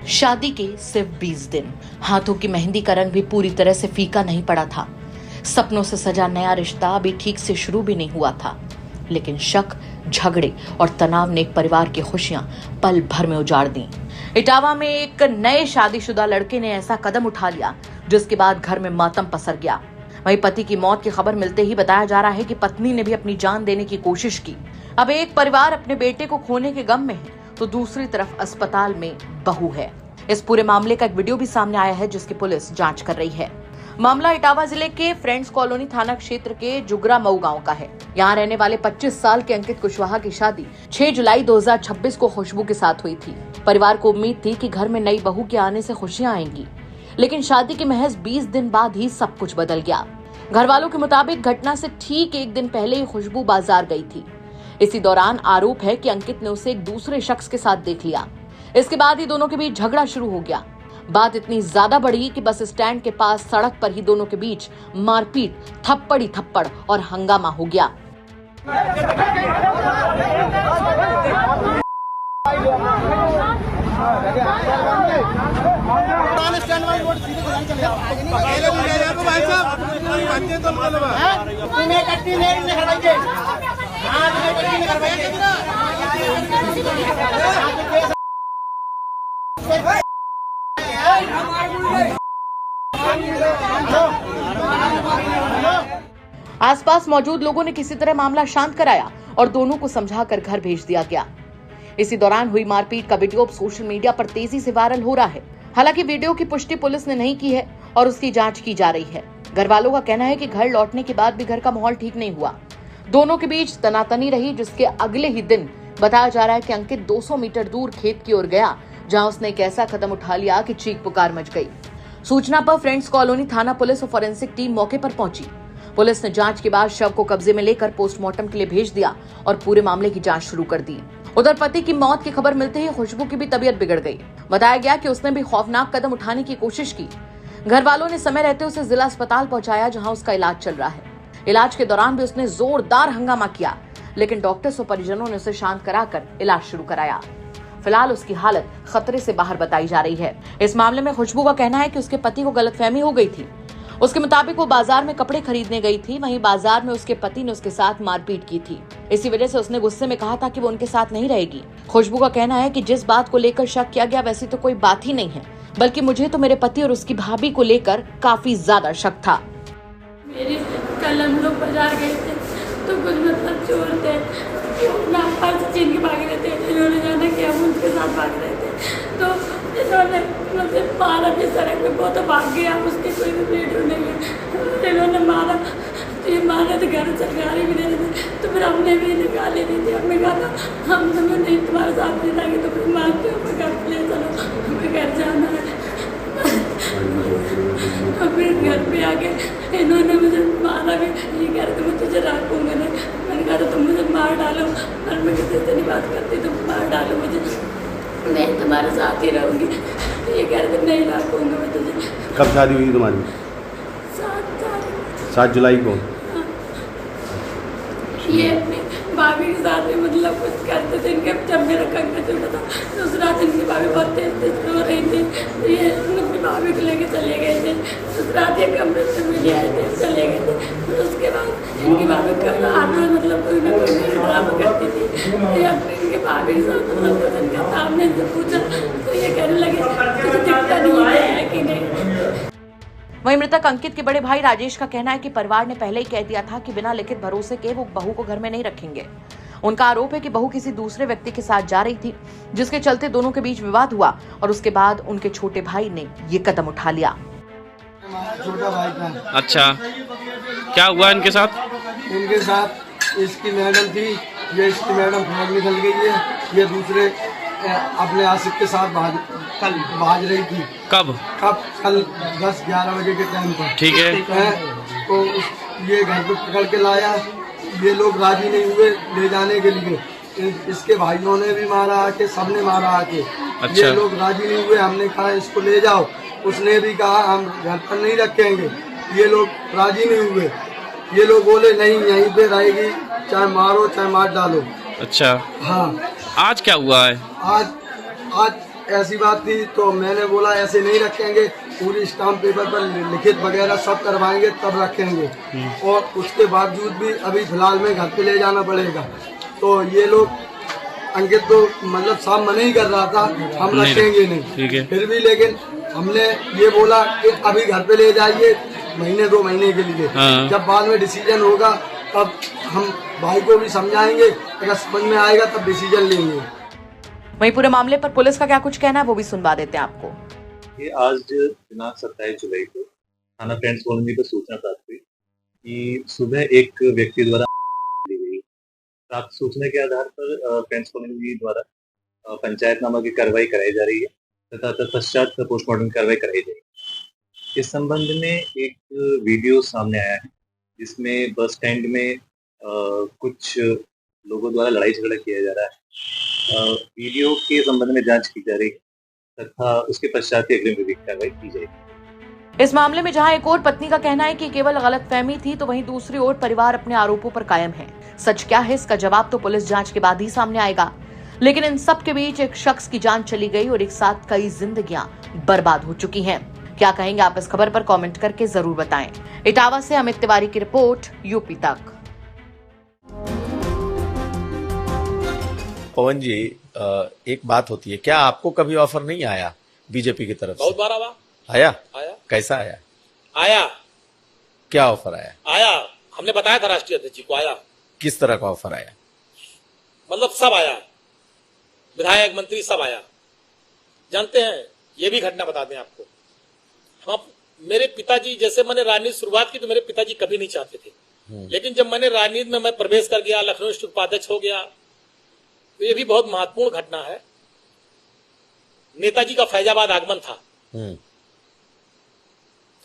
शादी के सिर्फ 20 दिन, हाथों की मेहंदी का रंग भी पूरी तरह से फीका नहीं पड़ा था। सपनों से सजा नया रिश्ता अभी ठीक से शुरू भी नहीं हुआ था, लेकिन शक, झगड़े और तनाव ने एक परिवार की खुशियां पल भर में उजाड़ दी। इटावा में एक नए शादीशुदा लड़के ने ऐसा कदम उठा लिया जिसके बाद घर में मातम पसर गया। वहीं पति की मौत की खबर मिलते ही बताया जा रहा है कि पत्नी ने भी अपनी जान देने की कोशिश की। अब एक परिवार अपने बेटे को खोने के गम में है तो दूसरी तरफ अस्पताल में बहू है। इस पूरे मामले का एक वीडियो भी सामने आया है जिसकी पुलिस जांच कर रही है। मामला इटावा जिले के फ्रेंड्स कॉलोनी थाना क्षेत्र के जुगरा मऊ गांव का है। यहां रहने वाले 25 साल के अंकित कुशवाहा की शादी 6 जुलाई 2026 को खुशबू के साथ हुई थी। परिवार को उम्मीद थी कि घर में नई बहू के आने से खुशियां आएंगी, लेकिन शादी के महज 20 दिन बाद ही सब कुछ बदल गया। घर वालों के मुताबिक घटना से ठीक एक दिन पहले ही खुशबू बाजार गई थी। इसी दौरान आरोप है कि अंकित ने उसे एक दूसरे शख्स के साथ देख लिया। इसके बाद ही दोनों के बीच झगड़ा शुरू हो गया। बात इतनी ज्यादा बढ़ी कि बस स्टैंड के पास सड़क पर ही दोनों के बीच मारपीट, थप्पड़ी थप्पड़ और हंगामा हो गया। आसपास मौजूद लोगों ने किसी तरह मामला शांत कराया और दोनों को समझाकर घर भेज दिया गया। इसी दौरान हुई मारपीट का वीडियो अब सोशल मीडिया पर तेजी से वायरल हो रहा है। हालांकि वीडियो की पुष्टि पुलिस ने नहीं की है और उसकी जांच की जा रही है। घर वालों का कहना है कि घर लौटने के बाद भी घर का माहौल ठीक नहीं हुआ। दोनों के बीच तनातनी रही, जिसके अगले ही दिन बताया जा रहा है कि अंकित 200 मीटर दूर खेत की ओर गया, जहां उसने एक ऐसा कदम उठा लिया कि चीख पुकार मच गई। सूचना पर फ्रेंड्स कॉलोनी थाना पुलिस और फॉरेंसिक टीम मौके पर पहुंची। पुलिस ने जांच के बाद शव को कब्जे में लेकर पोस्टमार्टम के लिए भेज दिया और पूरे मामले की जांच शुरू कर दी। उधर पति की मौत की खबर मिलते ही खुशबू की भी तबीयत बिगड़ गई। बताया गया कि उसने भी खौफनाक कदम उठाने की कोशिश की। घर वालों ने समय रहते उसे जिला अस्पताल पहुंचाया, जहां उसका इलाज चल रहा है। इलाज के दौरान भी उसने जोरदार हंगामा किया, लेकिन डॉक्टर्स और परिजनों ने उसे शांत कराकर इलाज शुरू कराया। फिलहाल उसकी हालत खतरे से बाहर बताई जा रही है। इस मामले में खुशबू का कहना है कि उसके पति को गलतफहमी हो गई थी। उसके मुताबिक वो बाजार में कपड़े खरीदने गई थी, वहीं बाजार में उसके पति ने उसके साथ मारपीट की थी। इसी वजह से उसने गुस्से में कहा था कि वो उनके साथ नहीं रहेगी। खुशबू का कहना है कि जिस बात को लेकर शक किया गया वैसी तो कोई बात ही नहीं है, बल्कि मुझे तो मेरे पति और उसकी भाभी को लेकर काफी ज्यादा शक था। कल हम लोग बाजार गए थे तो कुछ मतलब चोर थे, छीन के भाग रहे थे। इन्होंने जाना कि हम उनके साथ भाग रहे थे तो इन्होंने मुझे मारा भी सड़क पे, बहुत भाग गया, उसकी कोई भी वीडियो नहीं है। इन्होंने मारा तो ये मारे तो घर से गाली भी दे रहे थे, तो फिर हमने भी निकाली दी थी। हमने कहा था हम तुम्हें नहीं तुम्हारे साथ नहीं जाएंगे, तो फिर मारते हो घर ले चलो, हमें घर जाना है। और फिर घर पे आके इन्होंने मुझे मारा भी, ये कह रहे थे मैं तुझे रखूँगा नहीं। मैंने कहा था तुम मुझे मार डालो, और मैं किसी से नहीं बात करती, तुम मार डालो मुझे, मैं तुम्हारे साथ ही रहूँगी। ये कह रहे थे नहीं रखूँगा मैं तुझे। कब शादी हुई तुम्हारी? 7 जुलाई को। ये अपनी भाभी के साथ में मतलब कुछ करते थे। इनके जब मेरा कंगा टूटा था तो उस रात इनकी भाभी बहुत तेज रो रही थी, तो ये अपनी भाभी को लेके चले गए थे। उस रात ये कमरे से मिले आए थे, चले गए थे। तो उसके बाद इनकी भाभी का आना मतलब कोई ना कोई ड्रामा करती थी। इनके भाभी के साथ मतलब इनके सामने से पूछा तो ये कहने लगे तुझे दिखता नहीं है कि नहीं। वहीं मृतक अंकित के बड़े भाई राजेश का कहना है कि परिवार ने पहले ही कह दिया था कि बिना लिखित भरोसे के वो बहू को घर में नहीं रखेंगे। उनका आरोप है कि बहू किसी दूसरे व्यक्ति के साथ जा रही थी, जिसके चलते दोनों के बीच विवाद हुआ और उसके बाद उनके छोटे भाई ने ये कदम उठा लिया। छोटा भाई था। अच्छा, क्या हुआ इनके साथ? इनके साथ इसकी मैडम थी, ये इसकी मैडम भाग निकल गई है। ये दूसरे अपने आशिक के साथ कल भाग रही थी। कब? कल 10-11 बजे के टाइम पर। ठीक है। तो ये घर पे पकड़ के लाया, ये लोग राजी नहीं हुए ले जाने के लिए। इसके भाइयों ने भी मारा आके, सबने मारा आके। अच्छा। ये लोग राजी नहीं हुए, हमने कहा इसको ले जाओ, उसने भी कहा हम घर पर नहीं रखेंगे। ये लोग राजी नहीं हुए, ये लोग बोले नहीं यहीं पे रहेगी, चाहे मारो चाहे मार डालो। अच्छा, हाँ। आज क्या हुआ है? आज ऐसी बात थी तो मैंने बोला ऐसे नहीं रखेंगे, पूरी स्टाम्प पेपर पर लिखित वगैरह सब करवाएंगे तब रखेंगे। और उसके बावजूद भी अभी फिलहाल में घर पे ले जाना पड़ेगा। तो ये लोग अंकित तो मतलब साफ मना ही कर रहा था हम रखेंगे नहीं, ठीक है। फिर भी लेकिन हमने ये बोला कि अभी घर पे ले जाइए महीने 2 महीने के लिए। हाँ। जब बाद में डिसीजन होगा तब हम भाई को भी समझाएंगे, अगर समझ में आएगा तब डिसीजन लेंगे। वहीं पूरे मामले पर पुलिस का क्या कुछ कहना है वो भी सुनवा देते हैं आपको। ये आज दिनांक 27 जुलाई को थाना फ्रेंड्स कॉलोनी पर सूचना प्राप्त हुई कि सुबह एक व्यक्ति द्वारा ली गई। प्राप्त सूचना के आधार पर फ्रेंड्स कॉलोनी द्वारा पंचायतनामा की कार्रवाई कराई जा रही है तथा तत्पश्चात पोस्टमार्टम कार्रवाई कराई जाएगी। इस संबंध में एक वीडियो सामने आया है जिसमें बस स्टैंड में कुछ लोगों द्वारा लड़ाई झगड़ा किया जा रहा है। वीडियो के संबंध में जांच की जा रही है तथा उसके पश्चात अग्रिम विधिक कार्रवाई की जाएगी। इस मामले में जहां एक और पत्नी का कहना है कि केवल गलतफहमी थी, तो वहीं दूसरी ओर परिवार अपने आरोपों पर कायम है। सच क्या है इसका जवाब तो पुलिस जांच के बाद ही सामने आएगा। लेकिन इन सब के बीच एक शख्स की जान चली गई और एक साथ कई जिंदगियां बर्बाद हो चुकी हैं। क्या कहेंगे आप इस खबर पर कमेंट करके जरूर बताएं। इटावा से अमित तिवारी की रिपोर्ट, यूपी तक। पवन जी, एक बात होती है, क्या आपको कभी ऑफर नहीं आया बीजेपी की तरफ से? बहुत बार आया। कैसा आया? क्या ऑफर आया? हमने बताया था राष्ट्रीय अध्यक्ष जी को। आया। किस तरह का ऑफर आया? मतलब सब आया, विधायक मंत्री सब आया। जानते हैं, ये भी घटना बता दें आपको। हम मेरे पिताजी, जैसे मैंने राजनीति शुरुआत की तो मेरे पिताजी कभी नहीं चाहते थे, लेकिन जब मैंने राजनीति में मैं प्रवेश कर गया, लखनऊ स्थित उपाध्यक्ष हो गया, तो ये भी बहुत महत्वपूर्ण घटना है। नेताजी का फैजाबाद आगमन था,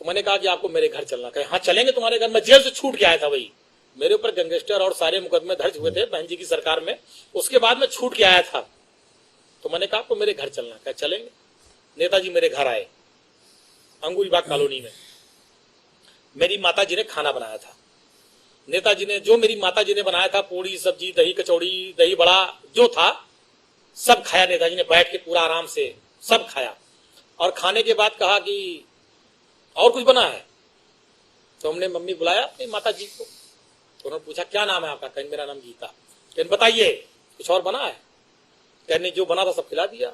तो मैंने कहा कि आपको मेरे घर चलना। कहे हाँ चलेंगे तुम्हारे घर। मैं जेल से छूट के आया था, वही मेरे ऊपर गैंगस्टर और सारे मुकदमे दर्ज हुए थे बहन जी की सरकार में। उसके बाद मैं छूट के आया था, तो मैंने कहा आपको मेरे घर चलना। कहे चलेंगे। नेताजी मेरे घर आए, अंगूरीबाग कॉलोनी में। मेरी माता जी ने खाना बनाया था। नेताजी ने जो मेरी माता जी ने बनाया था, पूड़ी सब्जी दही कचौड़ी दही बड़ा जो था सब खाया। नेताजी ने बैठ के पूरा आराम से सब खाया और खाने के बाद कहा कि और कुछ बना है। तो हमने मम्मी बुलाया अपनी माता जी को, तो उन्होंने पूछा क्या नाम है आपका? कहने मेरा नाम गीता। कहने बताइए कुछ और बना है? कहने जो बना था सब खिला दिया।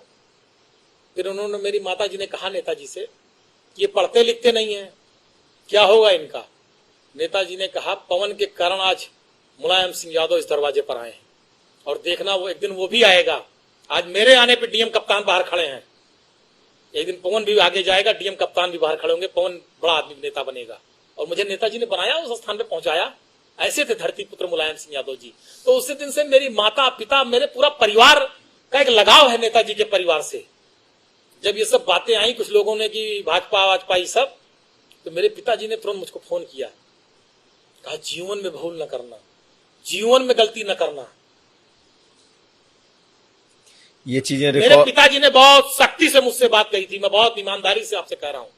फिर उन्होंने, मेरी माता जी ने कहा नेताजी से, ये पढ़ते लिखते नहीं है, क्या होगा इनका? नेताजी ने कहा पवन के कारण आज मुलायम सिंह यादव इस दरवाजे पर आए हैं और देखना वो एक दिन वो भी आएगा। आज मेरे आने पे डीएम कप्तान बाहर खड़े हैं, एक दिन पवन भी आगे जाएगा, डीएम कप्तान भी बाहर खड़े होंगे, पवन बड़ा आदमी नेता बनेगा। और मुझे नेताजी ने बनाया, उस स्थान पे पहुंचाया। ऐसे थे धरती पुत्र मुलायम सिंह यादव जी। तो उसी दिन से मेरी माता पिता, मेरे पूरा परिवार का एक लगाव है नेताजी के परिवार से। जब ये सब बातें आई कुछ लोगों ने कि भाजपा वाजपा ये सब, तो मेरे पिताजी ने तुरंत मुझको फोन किया, कहा जीवन में भूल न करना, जीवन में गलती न करना। ये चीजें मेरे पिताजी ने बहुत सख्ती से मुझसे बात कही थी। मैं बहुत ईमानदारी से आपसे कह रहा हूं।